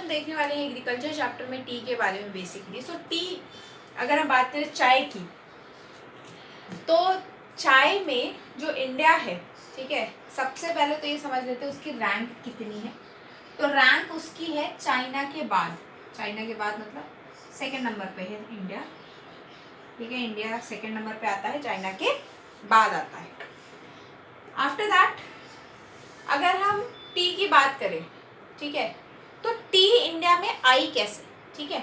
हम देखने वाले हैं एग्रीकल्चर चैप्टर में टी के बारे में बेसिकली। सो टी, अगर हम बात करें चाय की, तो चाय में जो इंडिया है, ठीक है, सबसे पहले तो ये समझ लेते हैं उसकी रैंक कितनी है। तो रैंक उसकी है चाइना के बाद, चाइना के बाद मतलब सेकंड नंबर पे है इंडिया, ठीक है, इंडिया सेकंड नंबर पे आता है, चाइना के बाद आता है। आफ्टर दैट अगर हम टी की बात करें, ठीक है, तो टी इंडिया में आई कैसे, ठीक है।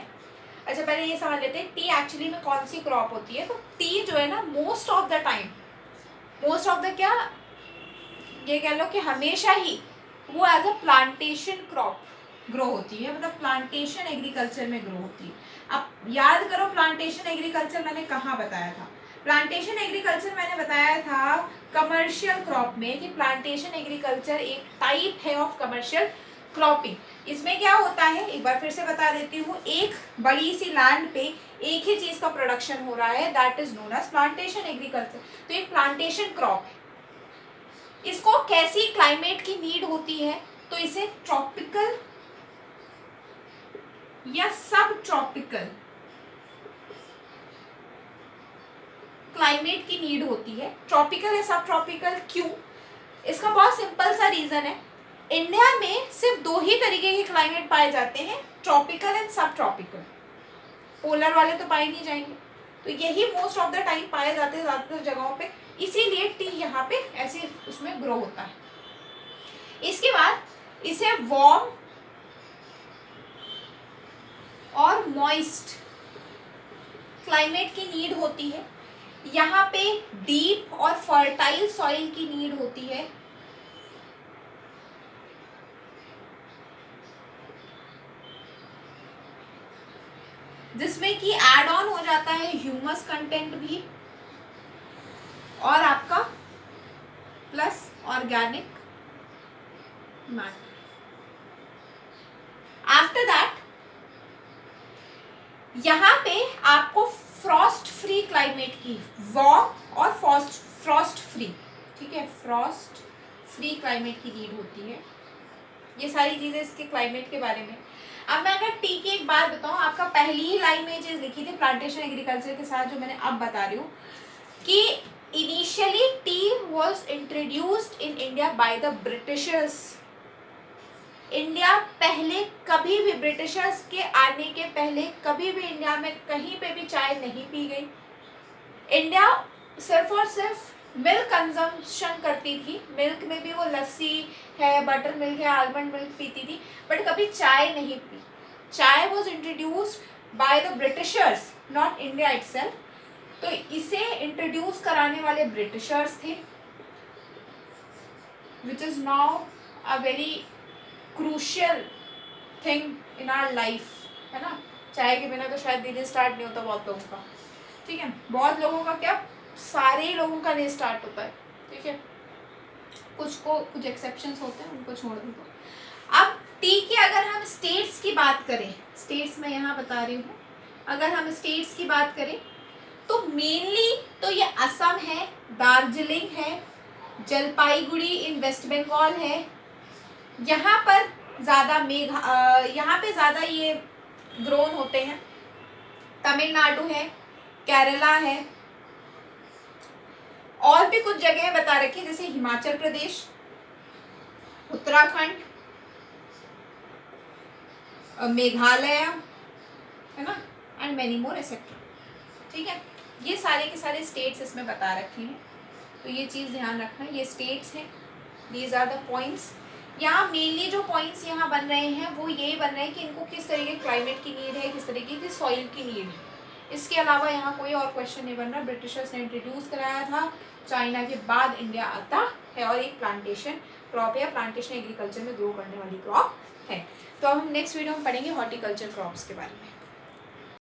अच्छा पहले ये समझ लेते हैं टी एक्चुअली में कौन सी क्रॉप होती है। तो टी जो है ना, most of the time, most of the क्या, ये कह लो कि हमेशा ही वो as a plantation crop grow होती है, मतलब प्लांटेशन एग्रीकल्चर में ग्रो होती है। अब याद करो प्लांटेशन एग्रीकल्चर मैंने कहाँ बताया था। प्लांटेशन एग्रीकल्चर मैंने बताया था कमर्शियल क्रॉप में, कि प्लांटेशन एग्रीकल्चर एक टाइप है ऑफ कमर्शियल क्रॉपिंग। इसमें क्या होता है, एक बार फिर से बता देती हूँ, एक बड़ी सी लैंड पे एक ही चीज का प्रोडक्शन हो रहा है, that is known as plantation agriculture. तो एक प्लांटेशन क्रॉप है। इसको कैसी क्लाइमेट की नीड होती है, तो इसे ट्रॉपिकल या सब ट्रॉपिकल क्लाइमेट की नीड होती है। ट्रॉपिकल या सब ट्रॉपिकल क्यों, इसका बहुत सिंपल सा रीजन है। इंडिया में सिर्फ दो ही तरीके के क्लाइमेट पाए जाते हैं, ट्रॉपिकल एंड सब ट्रॉपिकल। पोलर वाले तो पाए नहीं जाएंगे, तो यही मोस्ट ऑफ द टाइम पाए जाते हैं ज्यादातर जगहों पे, इसीलिए टी यहाँ पे ऐसे उसमें ग्रो होता है। इसके बाद इसे वार्म और मॉइस्ट क्लाइमेट की नीड होती है। यहाँ पे डीप और फर्टाइल सॉइल की नीड होती है। जिसमें कि एड ऑन हो जाता है ह्यूमस कंटेंट भी, और आपका plus organic matter. After that यहाँ पे आपको फ्रॉस्ट फ्री क्लाइमेट की, वार्म और फ्रॉस्ट फ्री, ठीक है, फ्रॉस्ट फ्री क्लाइमेट की नीड होती है। ये सारी चीजें इसके क्लाइमेट के बारे में। अब मैं अगर टी की एक बात बताऊं, आपका पहली ही लाइन में चीज लिखी थी प्लांटेशन एग्रीकल्चर के साथ, जो मैंने अब बता रही हूँ कि initially tea was introduced in India by the Britishers. India पहले कभी भी, ब्रिटिशर्स के आने के पहले कभी भी इंडिया में कहीं पे भी चाय नहीं पी गई। इंडिया सिर्फ और सिर्फ मिल्क कंजम्पशन करती थी, मिल्क में भी वो लस्सी है, बटर मिल्क है, आलमंड मिल्क पीती थी, बट कभी चाय नहीं पी। Chai was introduced by the Britishers, not India itself. तो इसे इंट्रोड्यूस कराने वाले ब्रिटिशर्स थे, which is now a very crucial thing in our life, है ना। चाय के बिना तो शायद दिन स्टार्ट नहीं होता बहुत लोगों का, ठीक है, बहुत लोगों का क्या, सारे लोगों का नहीं स्टार्ट होता है, ठीक है, कुछ को कुछ एक्सेप्शंस होते हैं, उनको छोड़ दो। अब टी की अगर हम स्टेट्स की बात करें, स्टेट्स में यहाँ बता रही हूँ, अगर हम स्टेट्स की बात करें तो मेनली तो ये असम है, दार्जिलिंग है, जलपाईगुड़ी इन वेस्ट बंगाल है, यहाँ पर ज़्यादा यहाँ पे ज़्यादा ये ग्रोन होते हैं। तमिलनाडु है, केरला है, और भी कुछ जगह बता रखी है जैसे हिमाचल प्रदेश, उत्तराखंड, मेघालय, है ना, एंड मेनी मोर एक्सेट्रा, ठीक है। ये सारे के सारे स्टेट्स इसमें बता रखे हैं, तो ये चीज़ ध्यान रखना, ये स्टेट्स हैं, दीज आर द पॉइंट्स। यहाँ मेनली जो पॉइंट्स यहाँ बन रहे हैं वो यही बन रहे हैं कि इनको किस तरीके क्लाइमेट की नीड है, किस तरीके की सॉइल की नीड है। इसके अलावा यहाँ कोई और क्वेश्चन नहीं बन रहा। ब्रिटिशर्स ने इंट्रोड्यूस कराया था, चाइना के बाद इंडिया आता है, और एक प्लांटेशन क्रॉप या प्लांटेशन एग्रीकल्चर में ग्रो करने वाली क्रॉप है। तो अब हम नेक्स्ट वीडियो में पढ़ेंगे हॉर्टिकल्चर क्रॉप्स के बारे में।